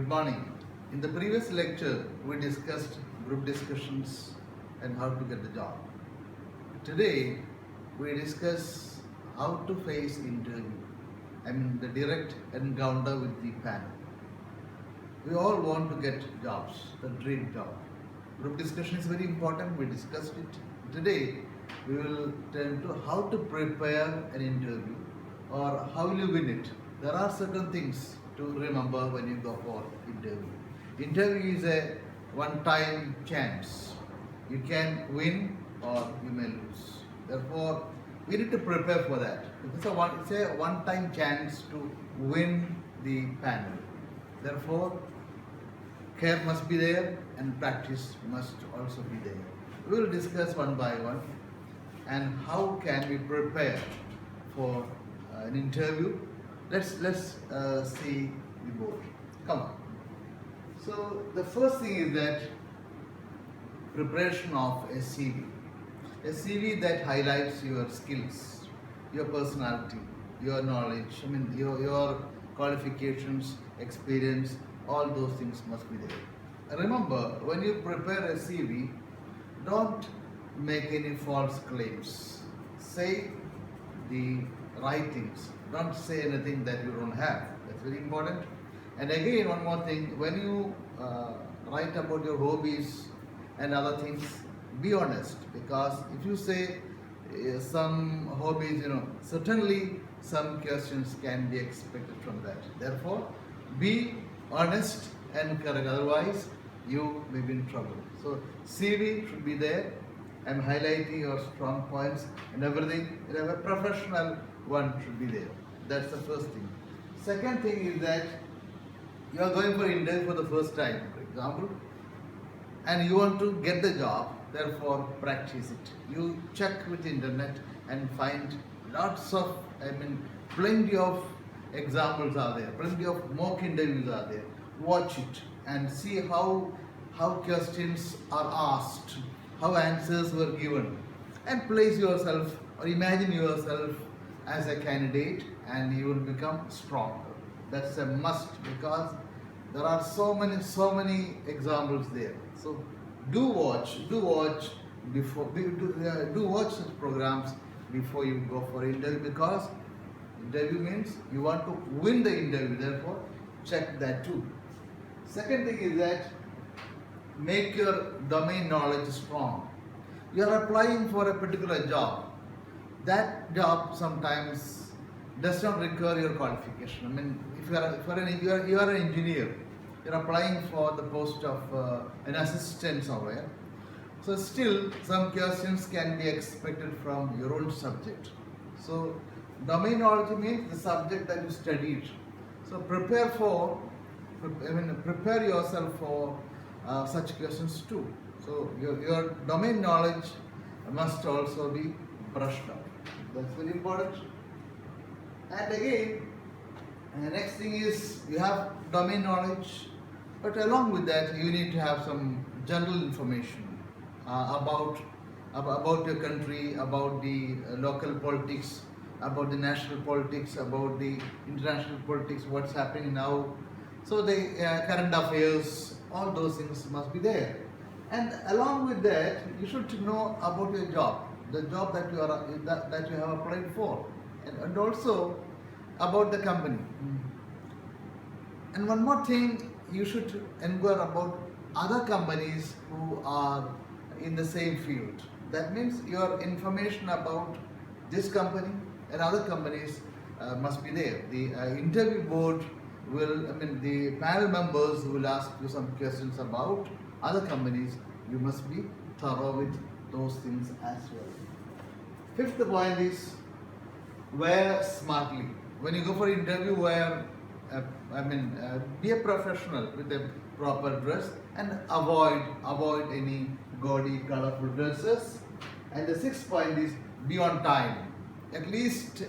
Good morning. In the previous lecture, we discussed group discussions and how to get the job. Today, we discuss how to face interview. The direct encounter with the panel. We all want to get jobs, the dream job. Group discussion is very important. We discussed it. Today, we will turn to how to prepare an interview or how will you win it. There are certain things to remember when you go for interview. Interview is a one-time chance. You can win or you may lose. Therefore, we need to prepare for that. It's a one-time chance to win the panel. Therefore, care must be there and practice must also be there. We will discuss one by one and how can we prepare for an interview. Let's see the board. Come on. So the first thing is that preparation of a CV. A CV that highlights your skills, your personality, your knowledge, your qualifications, experience, all those things must be there. Remember, when you prepare a CV, don't make any false claims. Say the right things. Don't say anything that you don't have. That's very important. And again, one more thing, when you write about your hobbies and other things, be honest, because if you say some hobbies, certainly some questions can be expected from that. Therefore, be honest and correct, otherwise you may be in trouble. So CV should be there. I'm highlighting your strong points and everything. A professional one should be there. That's the first thing. Second thing is that you are going for interview for the first time, for example, and you want to get the job. Therefore, practice it. You check with the internet and find lots of, plenty of examples are there, plenty of mock interviews are there. Watch it and see how questions are asked, how answers were given, and place yourself or imagine yourself as a candidate and you will become stronger. That's a must because there are so many examples there. So do watch such programs before you go for interview, because interview means you want to win the interview. Therefore, check that too. Second thing is that make your domain knowledge strong. You are applying for a particular job. That job sometimes does not require your qualification. If you are an engineer, you are applying for the post of an assistant somewhere. So still some questions can be expected from your own subject. So domain knowledge means the subject that you studied. So prepare yourself for such questions too. So your domain knowledge must also be brushed up. That's very important. And again, next thing is you have domain knowledge, but along with that you need to have some general information about your country, about the local politics, about the national politics, about the international politics, what's happening now. So the current affairs, all those things must be there. And along with that, you should know about your job, the job that you have applied for, and also about the company. And one more thing, you should inquire about other companies who are in the same field. That means your information about this company and other companies must be there. The interview board the panel members will ask you some questions about other companies. You must be thorough with those things as well. Fifth point is wear smartly. When you go for interview, be a professional with a proper dress and avoid any gaudy, colorful dresses. And the sixth point is be on time. At least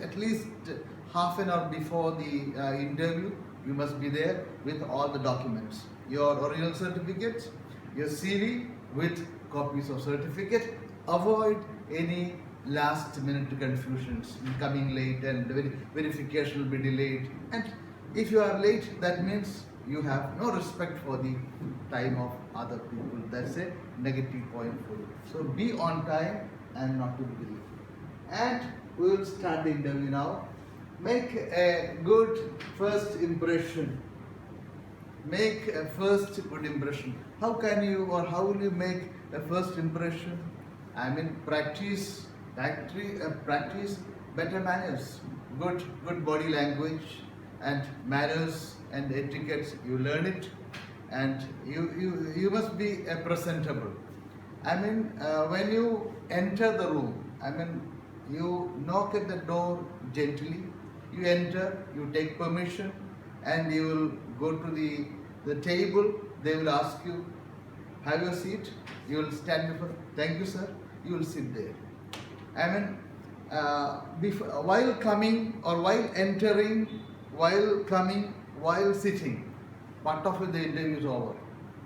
half an hour before the interview, you must be there with all the documents. Your original certificates, your CV with copies of certificate. Avoid any last minute confusions, coming late and verification will be delayed. And if you are late, that means you have no respect for the time of other people. That's a negative point for you. So be on time and not to be late. And we will start the interview now. Make a good first impression. Make a first good impression. How can you or how will you make a first impression? I mean, practice better manners, good body language and manners and etiquettes. You learn it, and you must be a presentable. I mean, when you enter the room, I mean, you knock at the door gently. You enter, you take permission, and you will go to the table. They will ask you, have your seat. You will stand before, thank you, sir. You will sit there. I mean, while coming or while entering, while coming, while sitting, part of the interview is over.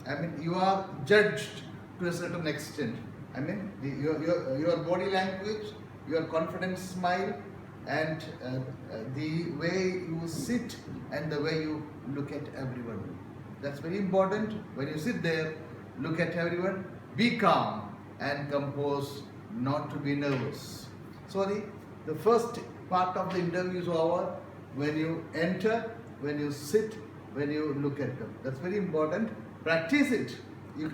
I mean, you are judged to a certain extent. I mean, your body language, your confident smile, and the way you sit and the way you look at everyone. That's very important. When you sit there, look at everyone, be calm and composed, not to be nervous. So the first part of the interview is over. When you enter, when you sit, when you look at them. That's very important. Practice it. You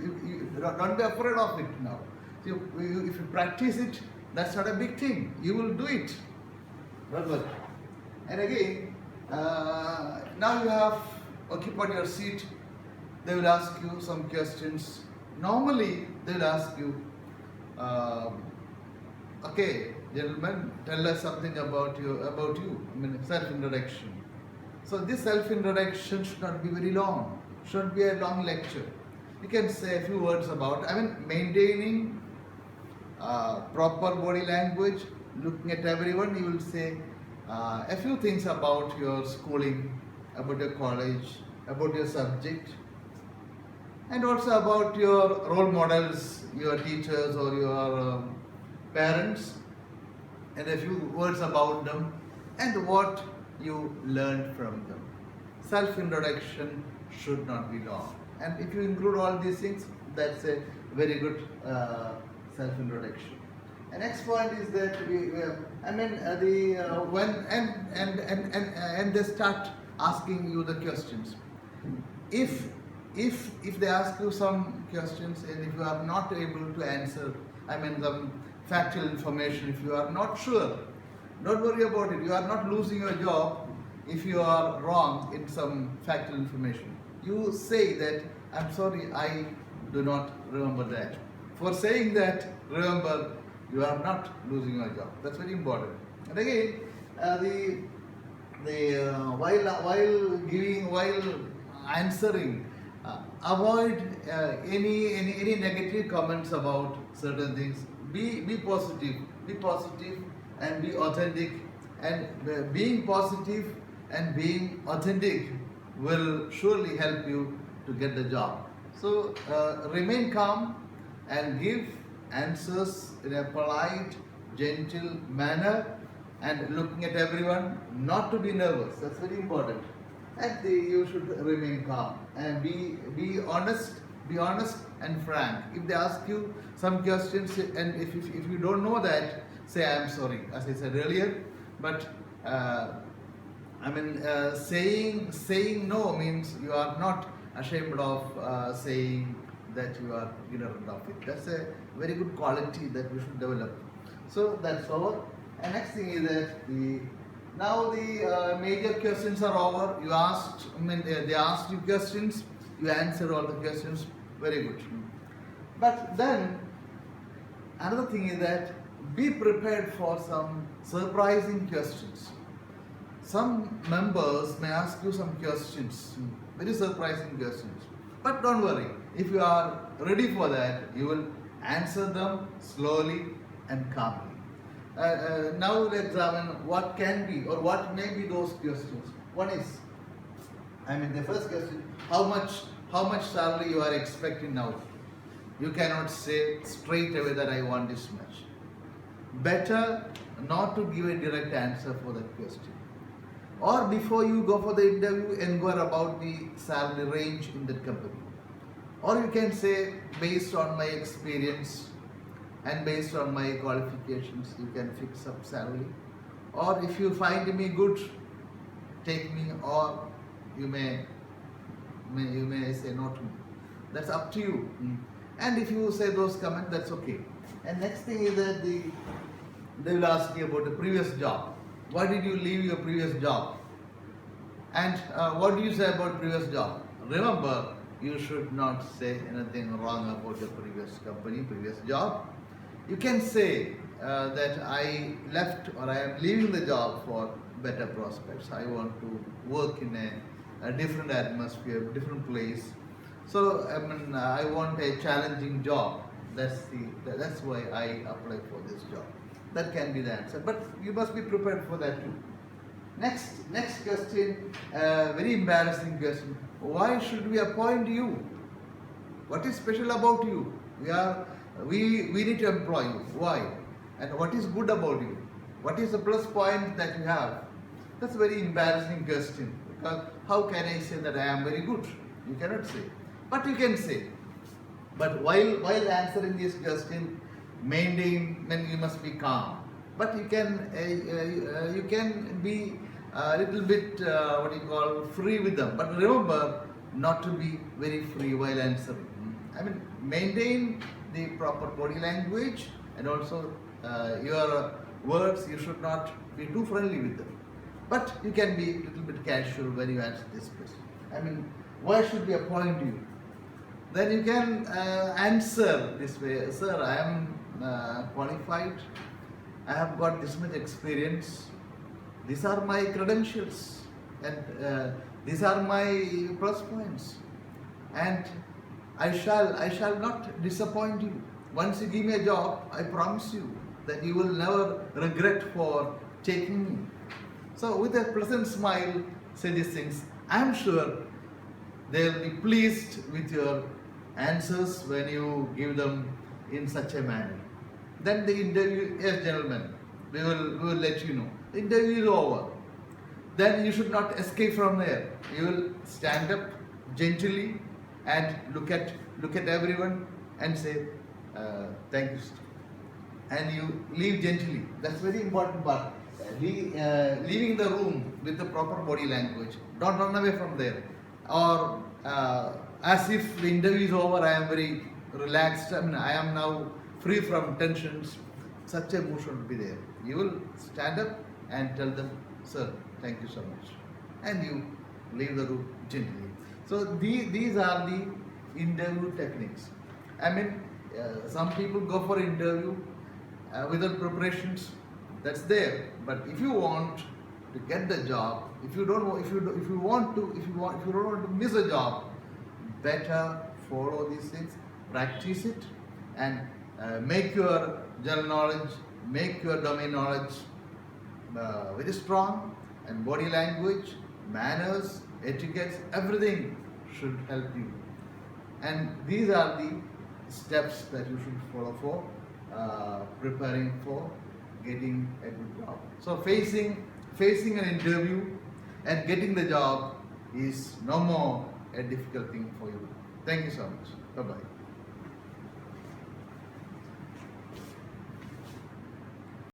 don't be afraid of it now. If you practice it, that's not a big thing. You will do it. Remember. And again, now you have occupied your seat. They will ask you some questions. Normally, they will ask you, okay, gentlemen, tell us something about you. I mean, self-introduction. So this self-introduction should not be very long. Should be a long lecture. You can say a few words about. I mean, maintaining proper body language, looking at everyone. You will say a few things about your schooling, about your college, about your subject, and also about your role models, your teachers or your parents, and a few words about them and what you learned from them. Self-introduction should not be long. And if you include all these things, that's a very good self-introduction. The next point is that when they start asking you the questions. If they ask you some questions and if you are not able to answer, I mean some factual information, if you are not sure, don't worry about it. You are not losing your job if you are wrong in some factual information. You say that, I'm sorry, I do not remember that. For saying that, remember, you are not losing your job. That's very important. And again, while answering, avoid any negative comments about certain things. Be positive, and be authentic. And being positive and being authentic will surely help you to get the job. So remain calm and give answers in a polite, gentle manner, and looking at everyone, not to be nervous. That's very important. And you should remain calm and be honest and frank. If they ask you some questions and if you don't know that, say I'm sorry, as I said earlier. But saying no means you are not ashamed of saying that you are ignorant of it. That's a very good quality that we should develop. So that's over. And next thing is that the major questions are over. They asked you questions, you answered all the questions, very good. But then another thing is that be prepared for some surprising questions. Some members may ask you some questions, very surprising questions. But don't worry, if you are ready for that, you will answer them slowly and calmly. Now we'll examine what can be or what may be those questions. One is, the first question, how much salary you are expecting now? You cannot say straight away that I want this much. Better not to give a direct answer for that question. Or before you go for the interview, inquire about the salary range in that company. Or you can say, based on my experience and based on my qualifications, you can fix up salary. Or if you find me good, take me, or you may say no to me. That's up to you. And if you say those comments, that's okay. And next thing is that they will ask you about the previous job. Why did you leave your previous job? And what do you say about previous job? Remember, you should not say anything wrong about your previous company, previous job. You can say that I left or I am leaving the job for better prospects. I want to work in a different atmosphere, different place. So I want a challenging job. That's why I applied for this job. That can be the answer. But you must be prepared for that too. Next question, very embarrassing question. Why should we appoint you? What is special about you? We need to employ you. Why? And what is good about you? What is the plus point that you have? That's a very embarrassing question, because how can I say that I am very good? You cannot say. But you can say. But while answering this question, you must be calm. But you can be a little bit free with them. But remember not to be very free while answering. Maintain the proper body language, and also your words. You should not be too friendly with them. But you can be a little bit casual when you answer this question. Why should we appoint you? Then you can answer this way. Sir, I am qualified. I have got this much experience. These are my credentials, and these are my plus points. And I shall not disappoint you. Once you give me a job, I promise you that you will never regret for taking me. So with a pleasant smile, say these things. I am sure they will be pleased with your answers when you give them in such a manner. Then the interview, yes gentlemen, we will let you know. The interview is over. Then you should not escape from there. You will stand up gently and look at everyone and say thank you, sir. And you leave gently. That's very important part. Leaving the room with the proper body language. Don't run away from there. Or as if the interview is over, I am very relaxed. I am now free from tensions. Such a mood should be there. You will stand up and tell them, sir, thank you so much. And you leave the room gently. So these are the interview techniques. Some people go for interview without preparations. That's there. But if you want to get the job, if you don't want to miss a job, better follow these things, practice it, and make your general knowledge, make your domain knowledge very strong, and body language, manners, etiquettes, everything should help you. And these are the steps that you should follow for preparing for getting a good job. So facing an interview and getting the job is no more a difficult thing for you. Thank you so much. Bye-bye.